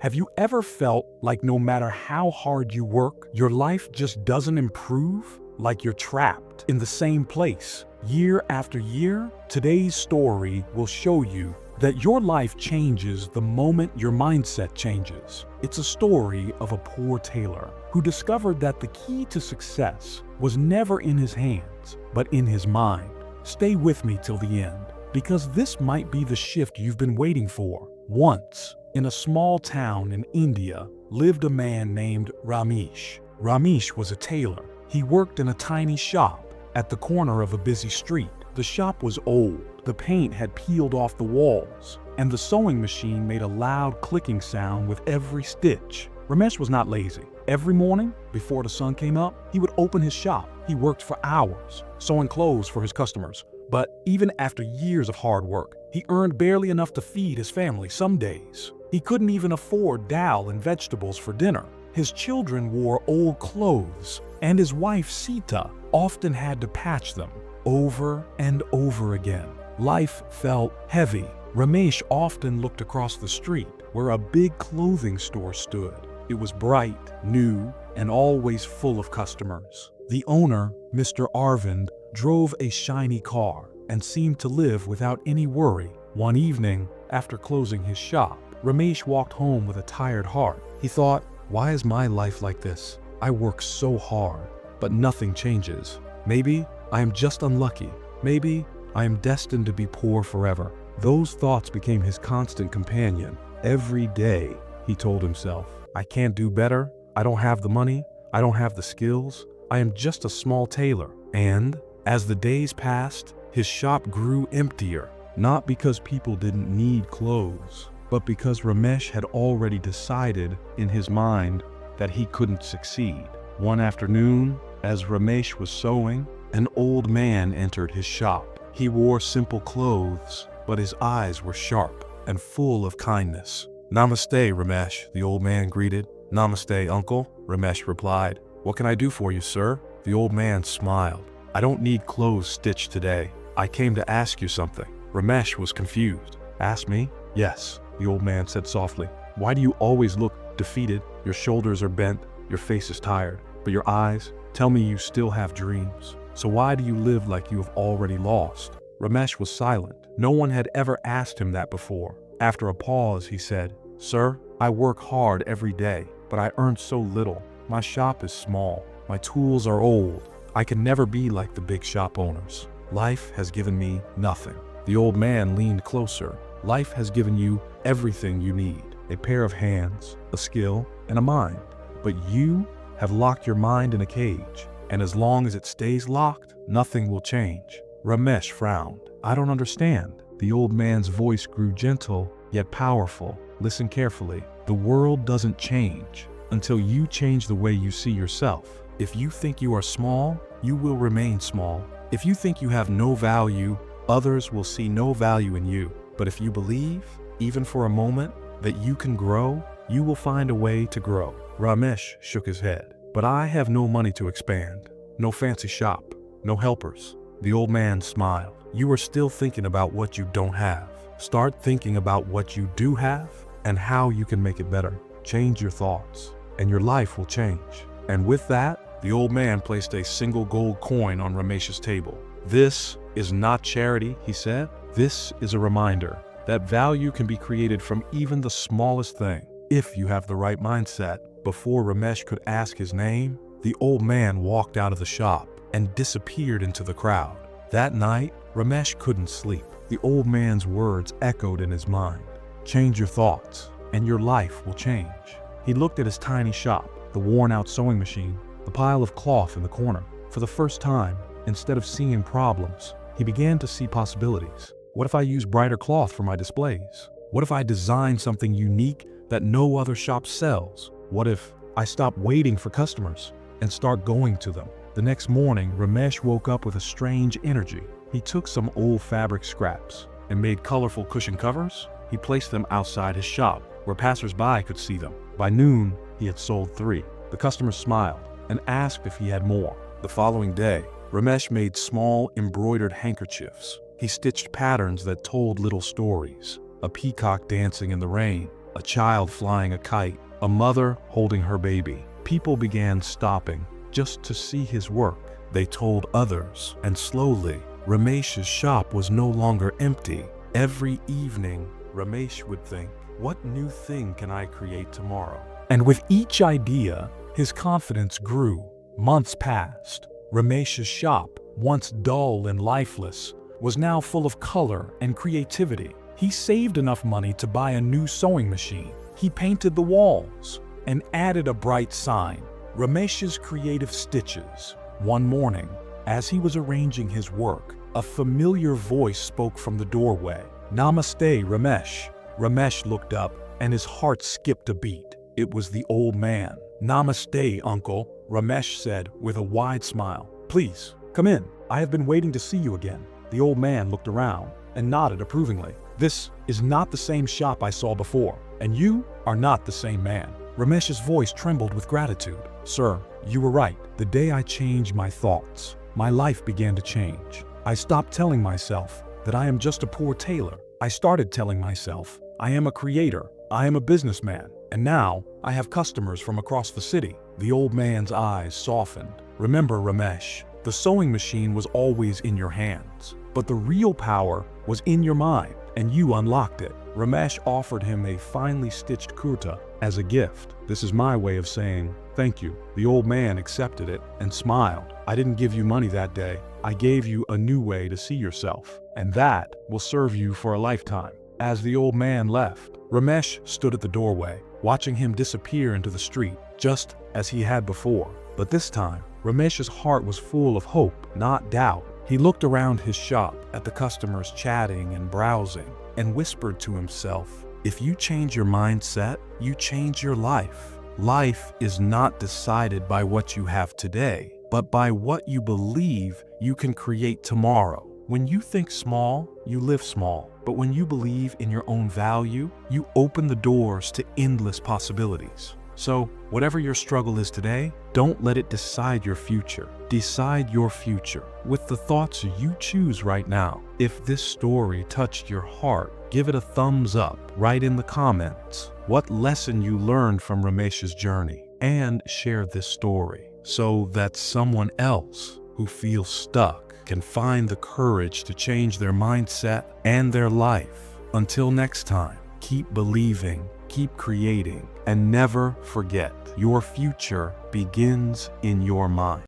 Have you ever felt like no matter how hard you work, your life just doesn't improve? Like you're trapped in the same place year after year? Today's story will show you that your life changes the moment your mindset changes. It's a story of a poor tailor who discovered that the key to success was never in his hands, but in his mind. Stay with me till the end, because this might be the shift you've been waiting for. Once, in a small town in India, lived a man named Ramesh. Ramesh was a tailor. He worked in a tiny shop at the corner of a busy street. The shop was old, the paint had peeled off the walls, and the sewing machine made a loud clicking sound with every stitch. Ramesh was not lazy. Every morning, before the sun came up, he would open his shop. He worked for hours, sewing clothes for his customers. But even after years of hard work, he earned barely enough to feed his family some days. He couldn't even afford dal and vegetables for dinner. His children wore old clothes, and his wife Sita often had to patch them over and over again. Life felt heavy. Ramesh often looked across the street where a big clothing store stood. It was bright, new, and always full of customers. The owner, Mr. Arvind, drove a shiny car and seemed to live without any worry. One evening, after closing his shop, Ramesh walked home with a tired heart. He thought, why is my life like this? I work so hard, but nothing changes. Maybe I am just unlucky. Maybe I am destined to be poor forever. Those thoughts became his constant companion. Every day, he told himself, I can't do better. I don't have the money. I don't have the skills. I am just a small tailor. And as the days passed, his shop grew emptier, not because people didn't need clothes, but because Ramesh had already decided in his mind that he couldn't succeed. One afternoon, as Ramesh was sewing, an old man entered his shop. He wore simple clothes, but his eyes were sharp and full of kindness. Namaste, Ramesh, the old man greeted. Namaste, uncle, Ramesh replied. What can I do for you, sir? The old man smiled. I don't need clothes stitched today. I came to ask you something. Ramesh was confused. Ask me? Yes, the old man said softly. Why do you always look defeated? Your shoulders are bent, your face is tired, but your eyes tell me you still have dreams. So why do you live like you have already lost? Ramesh was silent. No one had ever asked him that before. After a pause, he said, Sir, I work hard every day, but I earn so little. My shop is small. My tools are old. I can never be like the big shop owners. Life has given me nothing. The old man leaned closer. Life has given you everything you need. A pair of hands, a skill, and a mind. But you have locked your mind in a cage, and as long as it stays locked, nothing will change. Ramesh frowned. I don't understand. The old man's voice grew gentle, yet powerful. Listen carefully. The world doesn't change until you change the way you see yourself. If you think you are small, you will remain small. If you think you have no value, others will see no value in you. But if you believe, even for a moment, that you can grow, you will find a way to grow. Ramesh shook his head. But I have no money to expand. No fancy shop. No helpers. The old man smiled. You are still thinking about what you don't have. Start thinking about what you do have and how you can make it better. Change your thoughts, and your life will change. And with that, the old man placed a single gold coin on Ramesh's table. This is not charity, he said. This is a reminder that value can be created from even the smallest thing, if you have the right mindset. Before Ramesh could ask his name, the old man walked out of the shop and disappeared into the crowd. That night, Ramesh couldn't sleep. The old man's words echoed in his mind. Change your thoughts, and your life will change. He looked at his tiny shop, the worn-out sewing machine, the pile of cloth in the corner. For the first time, instead of seeing problems, he began to see possibilities. What if I use brighter cloth for my displays? What if I design something unique that no other shop sells? What if I stop waiting for customers and start going to them? The next morning, Ramesh woke up with a strange energy. He took some old fabric scraps and made colorful cushion covers. He placed them outside his shop where passers-by could see them. By noon, he had sold 3. The customers smiled and asked if he had more. The following day, Ramesh made small embroidered handkerchiefs. He stitched patterns that told little stories. A peacock dancing in the rain, a a child flying a kite, a mother holding her baby. People began stopping just to see his work. They told others, and slowly, Ramesh's shop was no longer empty. Every evening, Ramesh would think, what new thing can I create tomorrow? And with each idea, his confidence grew. Months passed. Ramesh's shop, once dull and lifeless, was now full of color and creativity. He saved enough money to buy a new sewing machine. He painted the walls and added a bright sign, Ramesh's Creative Stitches. One morning, as he was arranging his work, a familiar voice spoke from the doorway. Namaste, Ramesh. Ramesh looked up and his heart skipped a beat. It was the old man. Namaste, uncle, Ramesh said with a wide smile. Please, come in. I have been waiting to see you again. The old man looked around and nodded approvingly. This is not the same shop I saw before, and you are not the same man. Ramesh's voice trembled with gratitude. Sir, you were right. The day I changed my thoughts, my life began to change. I stopped telling myself that I am just a poor tailor. I started telling myself, I am a creator, I am a businessman, and now I have customers from across the city. The old man's eyes softened. Remember, Ramesh, the sewing machine was always in your hands, but the real power was in your mind, and you unlocked it. Ramesh offered him a finely stitched kurta as a gift. This is my way of saying thank you. The old man accepted it and smiled. I didn't give you money that day. I gave you a new way to see yourself, and that will serve you for a lifetime. As the old man left, Ramesh stood at the doorway, watching him disappear into the street, just as he had before. But this time, Ramesh's heart was full of hope, not doubt. He looked around his shop at the customers chatting and browsing, and whispered to himself, if you change your mindset, you change your life. Life is not decided by what you have today, but by what you believe you can create tomorrow. When you think small, you live small. But when you believe in your own value, you open the doors to endless possibilities. So, whatever your struggle is today, don't let it decide your future. Decide your future with the thoughts you choose right now. If this story touched your heart, give it a thumbs up. Write in the comments what lesson you learned from Ramesh's journey, and share this story so that someone else who feels stuck can find the courage to change their mindset and their life. Until next time, keep believing, keep creating, and never forget, your future begins in your mind.